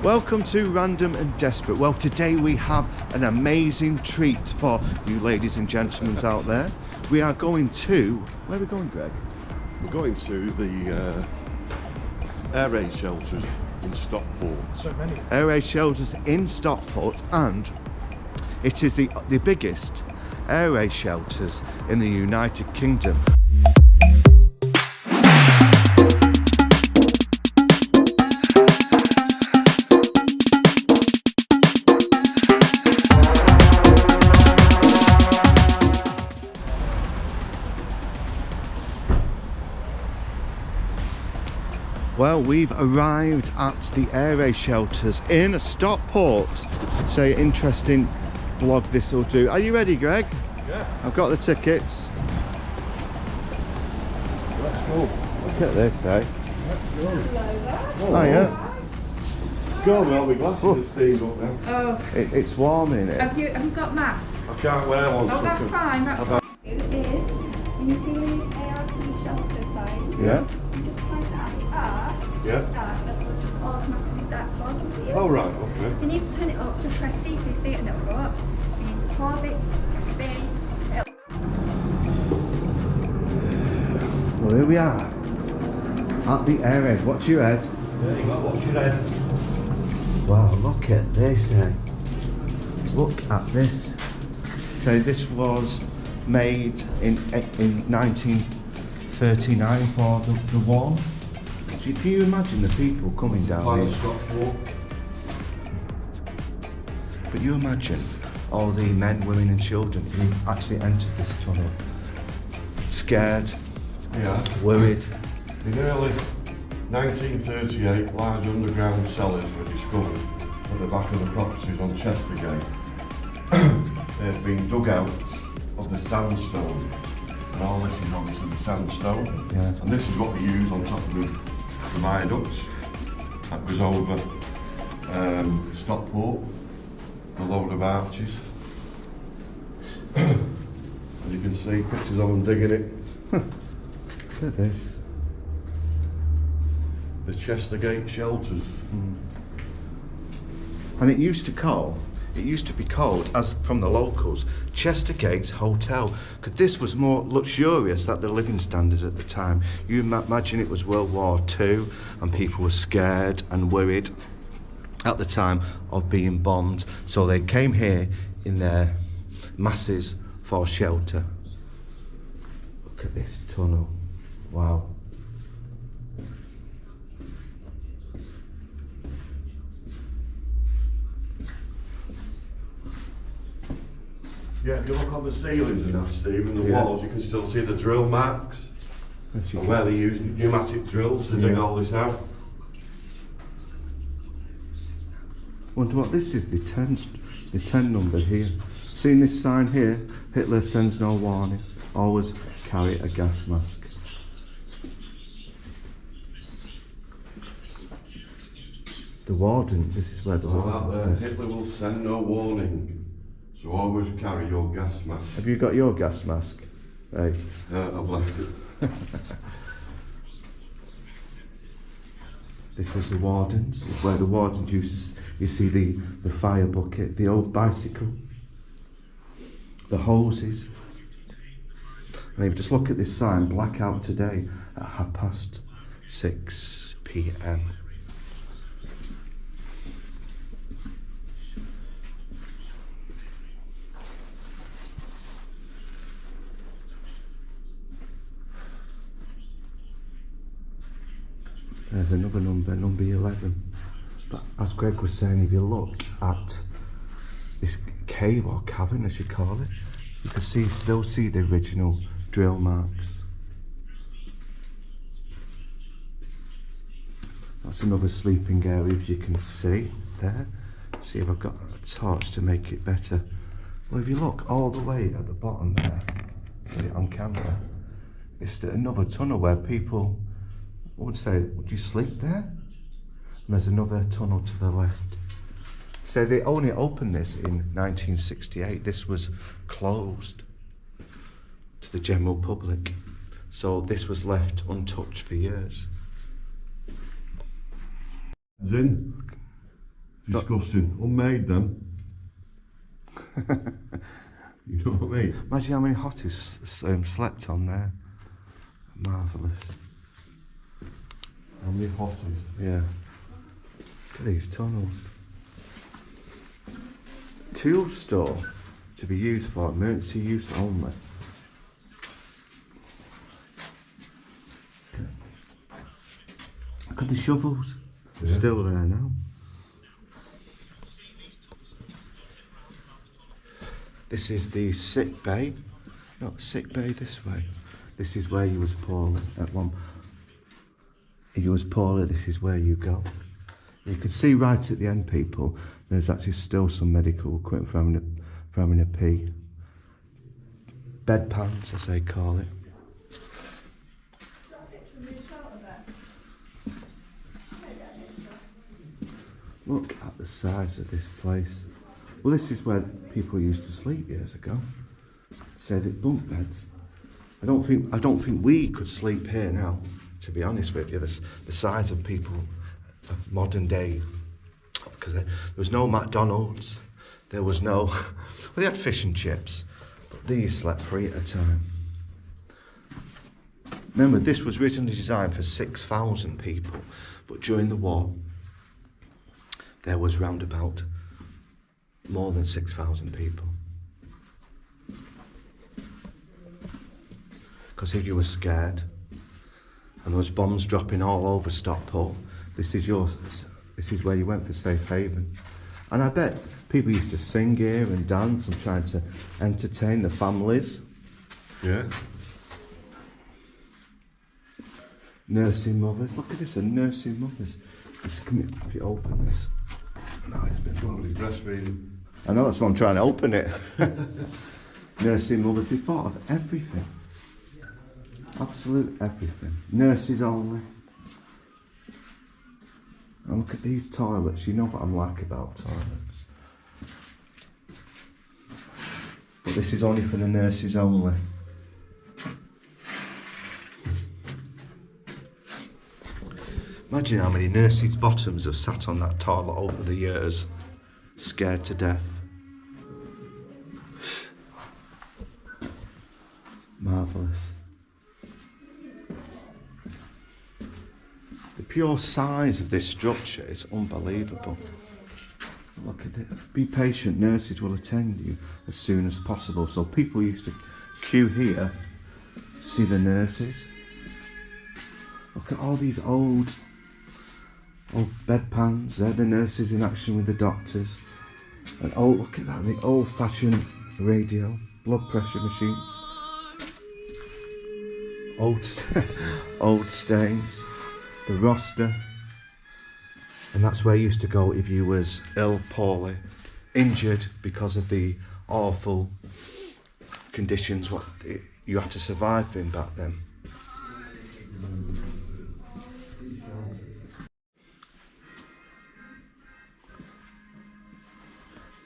Welcome to Random and Desperate. Well, today we have an amazing treat for you ladies and gentlemen out there. We are going to... Where are we going, Greg? We're going to the air raid shelters in Stockport. So many. Air raid shelters in Stockport, and it is the biggest air raid shelters in the United Kingdom. Well, we've arrived at the air raid shelters in Stockport. So interesting vlog this will do. Are you ready, Greg? Yeah. I've got the tickets. Let's go. Look at this, eh? Let's go. Oh, yeah. Go on, all my glasses are steamed up now. Oh, It's warm in it. have you got masks? I can't wear one. Oh, that's fine. That's fine. It is. When you see these ARP shelter signs, Yeah. you just point at the R, Yeah. it will just automatically start talking to you. Oh, right, okay. If you need to turn it up, just press CCC and it'll go up. If you need to pause it, just press B. Well, here we are at the air raid. What's your head? There you go, what's your head? Wow, look at this, eh? Look at this. So this was made in 1939 for the war. So can you imagine the people coming down here? Stockport. But you imagine all the men, women and children who actually entered this tunnel. Scared, Yeah. worried. In early 1938, large underground cellars were discovered at the back of the properties on Chestergate. They had been dug out of the sandstone, and all this is obviously the sandstone. Yeah. And this is what they use on top of the viaducts. That goes over Stockport, a load of arches. And you can see pictures of them digging it. Look at this. The Chestergate shelters. And it used to be called, as from the locals, Chestergate's Hotel, because this was more luxurious than the living standards at the time. You imagine it was World War II and people were scared and worried at the time of being bombed, so they came here in their masses for shelter. Look at this tunnel. Wow. Yeah, if you look on the ceilings and that, Steve, and the Yeah. walls, you can still see the drill marks. Yes, you And can. where they use pneumatic drills to dig Yeah. all this out. Wonder what this is, the 10 number here. Seen this sign here? Hitler sends no warning. Always carry a gas mask. The Warden, this is where the So that Warden there, Hitler will send no warning. So always carry your gas mask. Have you got your gas mask? Hey. I've left it. This is the Wardens, where the Wardens used to, you see the fire bucket, the old bicycle, the hoses. And if you just look at this sign, blackout today at 6:30 p.m. There's another number 11. But as Greg was saying, if you look at this cave or cavern, as you call it, you can still see the original drill marks. That's another sleeping area, if you can see there. See if I've got a torch to make it better. Well, if you look all the way at the bottom there, get it on camera, it's another tunnel where people would say, would you sleep there? And there's another tunnel to the left. So they only opened this in 1968. This was closed to the general public. So this was left untouched for years. As in? Disgusting. Unmade them. You know what I mean? Imagine how many hotties slept on there. Marvellous. How many hotties? Yeah. Look at these tunnels. Tool store to be used for emergency use only. Look at the shovels. They're still there now. This is the sick bay. No, sick bay this way. This is where you was poorly at one. If you was poorly, this is where you go. You can see right at the end, people, there's actually still some medical equipment for having a pee. Bedpans, as they call it. Look at the size of this place. Well, this is where people used to sleep years ago. Say that bunk beds. I don't think we could sleep here now, to be honest with you. The size of people of modern day, because there was no McDonald's, there was no, well, they had fish and chips, but these slept 3 at a time. Remember, this was originally designed for 6,000 people, but during the war, there was round about more than 6,000 people. Because if you were scared, and there was bombs dropping all over Stockport, this is where you went for safe haven. And I bet people used to sing here and dance and try to entertain the families. Yeah. Nursing mothers. Look at this, a nursing mothers. Just come here, if you open this. No, it's been Somebody's breastfeeding. I know, that's why I'm trying to open it. Nursing mothers, they thought of everything. Absolute everything. Nurses only. And look at these toilets. You know what I'm like about toilets. But this is only for the nurses only. Imagine how many nurses' bottoms have sat on that toilet over the years, scared to death. Marvellous. The pure size of this structure is unbelievable. Look at it. Be patient, nurses will attend you as soon as possible. So people used to queue here to see the nurses. Look at all these old bedpans. They're the nurses in action with the doctors. And oh, look at that, the old-fashioned radio, blood pressure machines. Old stains. The roster, and that's where you used to go if you was ill, poorly, injured because of the awful conditions what you had to survive in back then.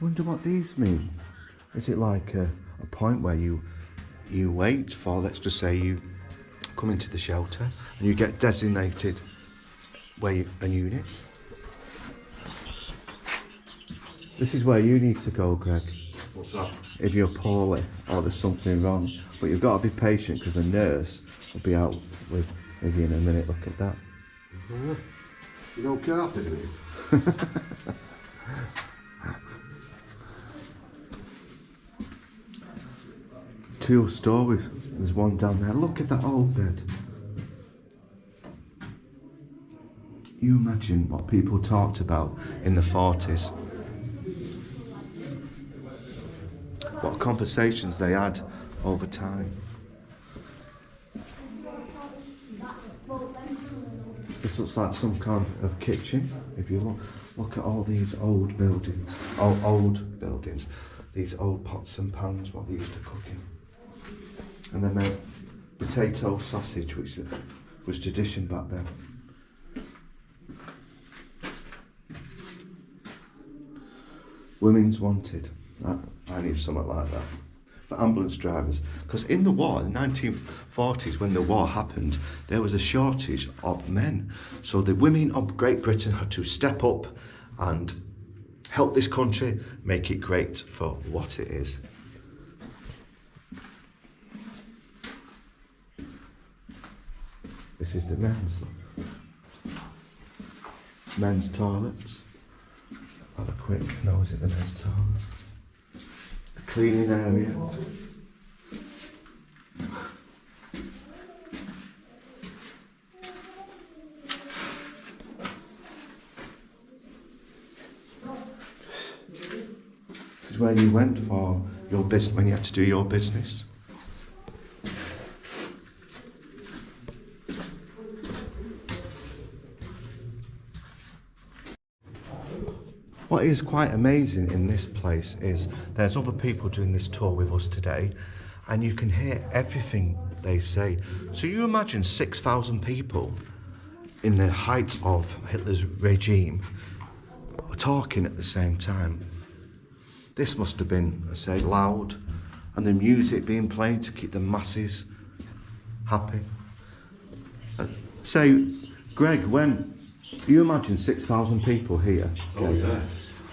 Wonder what these mean. Is it like a point where you wait for, let's just say you come into the shelter and you get designated where a unit. This is where you need to go, Greg. What's that? If you're poorly or there's something wrong. But you've got to be patient because a nurse will be out with you in a minute. Look at that. You don't care, do you? Two stories. There's one down there. Look at that old bed. You imagine what people talked about in the 40s. What conversations they had over time. This looks like some kind of kitchen. If you look at all these old buildings. Old buildings. These old pots and pans, what they used to cook in. And they made potato sausage, which was tradition back then. Women's wanted. I need something like that. For ambulance drivers. Because in the war, in the 1940s, when the war happened, there was a shortage of men. So the women of Great Britain had to step up and help this country, make it great for what it is. This is the men's toilets. Have a quick nose at the men's toilet. The cleaning area. This is where you went for your business when you had to do your business. What is quite amazing in this place is there's other people doing this tour with us today, and you can hear everything they say. So you imagine 6,000 people in the height of Hitler's regime talking at the same time. This must have been, I say, loud, and the music being played to keep the masses happy. So, Greg, when you imagine 6,000 people here, okay, Oh, yeah.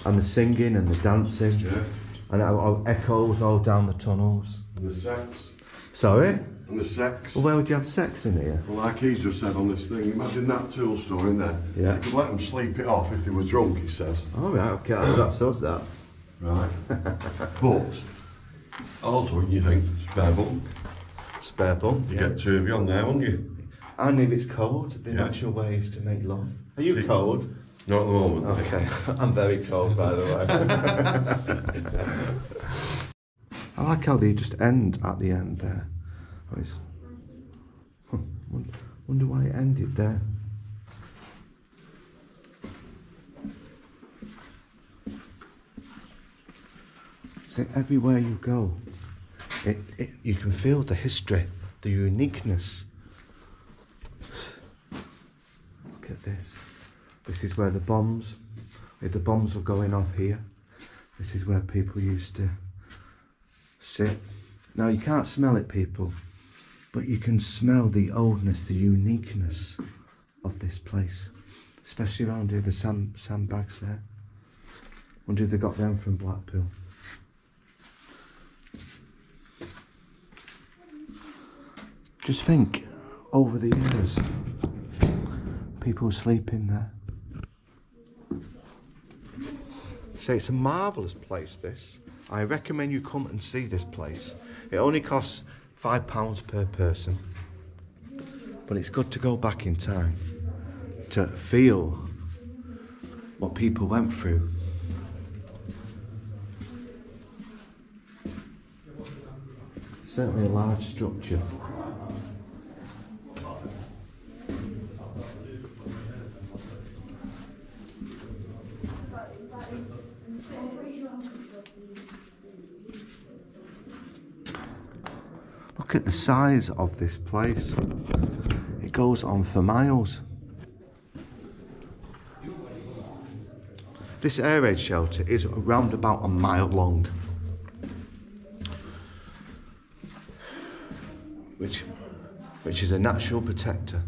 and the singing and the dancing, Yeah. and it echoes all down the tunnels. And the sex. Sorry? And the sex. Well, where would you have sex in here? Well, like he's just said on this thing, imagine that tool store in there. Yeah. You could let them sleep it off if they were drunk, he says. All right, okay, that's us, that. Right. But, also, you think, spare bum. Spare bum. You get two of you on there, wouldn't you? And if it's cold, the Yeah. natural way is to make love. Are you cold? Not at the moment. Okay, I'm very cold, by the way. I like how they just end at the end there. Oh, it's, wonder why it ended there. So everywhere you go, you can feel the history, the uniqueness. Look at this. This is where the bombs, if the bombs were going off here, this is where people used to sit. Now you can't smell it, people, but you can smell the oldness, the uniqueness of this place, especially around here, the sandbags there. Wonder if they got them from Blackpool. Just think, over the years, people sleeping there. So it's a marvellous place, this. I recommend you come and see this place. It only costs £5 per person, but it's good to go back in time to feel what people went through. Certainly a large structure. Look at the size of this place. It goes on for miles. This air raid shelter is around about a mile long, which is a natural protector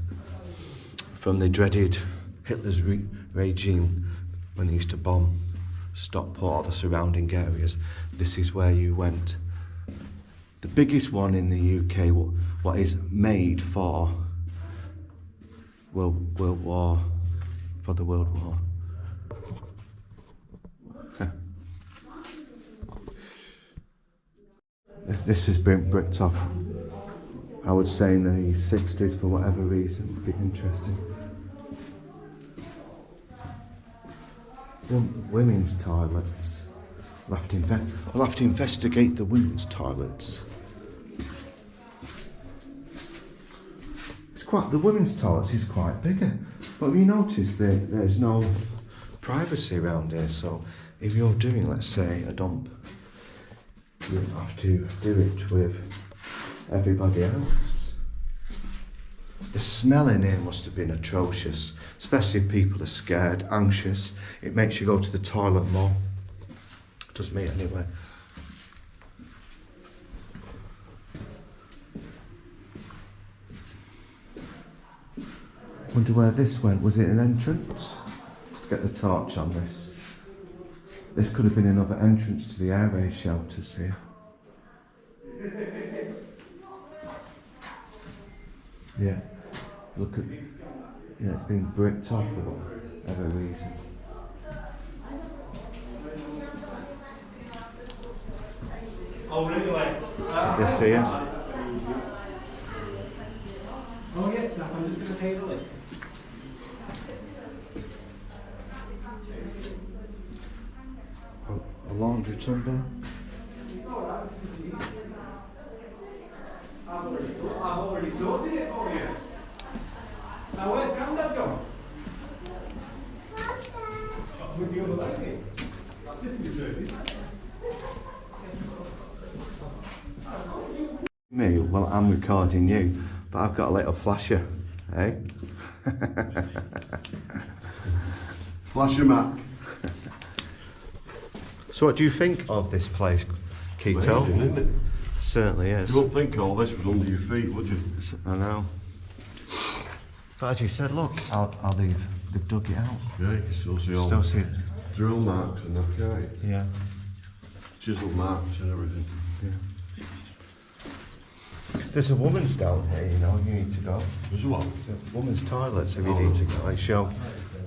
from the dreaded Hitler's regime when they used to bomb Stockport or the surrounding areas. This is where you went. The biggest one in the UK, what is made for World War. This has been bricked off, I would say, in the 60s for whatever reason. Would be interesting. Women's toilets. We'll have to investigate the women's toilets. The women's toilets is quite bigger, but have you noticed that there's no privacy around here? So if you're doing, let's say, a dump, you have to do it with everybody else. The smell in here must have been atrocious, especially if people are scared, anxious. It makes you go to the toilet more. It does me anyway. Wonder where this went. Was it an entrance? Let's get the torch on this. This could have been another entrance to the air raid shelters here. Yeah, look at, yeah, it's been bricked off for whatever reason. Oh, really? You see it? Oh, yes, I'm just going to take a look. A laundry tumbler. I've already sorted it for you. Now, where's Grandad gone? With the other lady. This is dirty. Me? Well, I'm recording you, but I've got a little flasher, eh? Flasher Mac. So what do you think of this place, Keto? Amazing, isn't it? Certainly is. You wouldn't think all this was under your feet, would you? I know. But as you said, look, they've dug it out. Yeah, you can still see all Still see it. drill marks and that, can't you? Yeah. Chisel marks and everything. Yeah. There's a woman's down here, you know, you need to go. There's what? The woman's toilets, if you need to go. Like, show.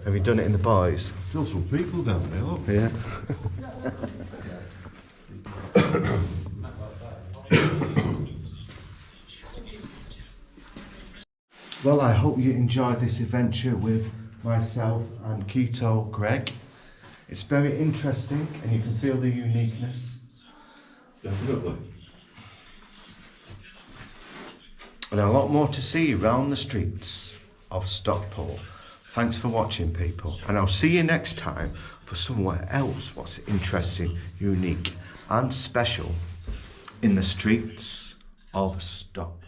Have you done it in the boys? Still some people down there, look. Yeah. Well, I hope you enjoyed this adventure with myself and Keto Greg. It's very interesting and you can feel the uniqueness. Definitely. And a lot more to see around the streets of Stockport. Thanks for watching, people. And I'll see you next time for somewhere else what's interesting, unique and special in the streets of Stockport.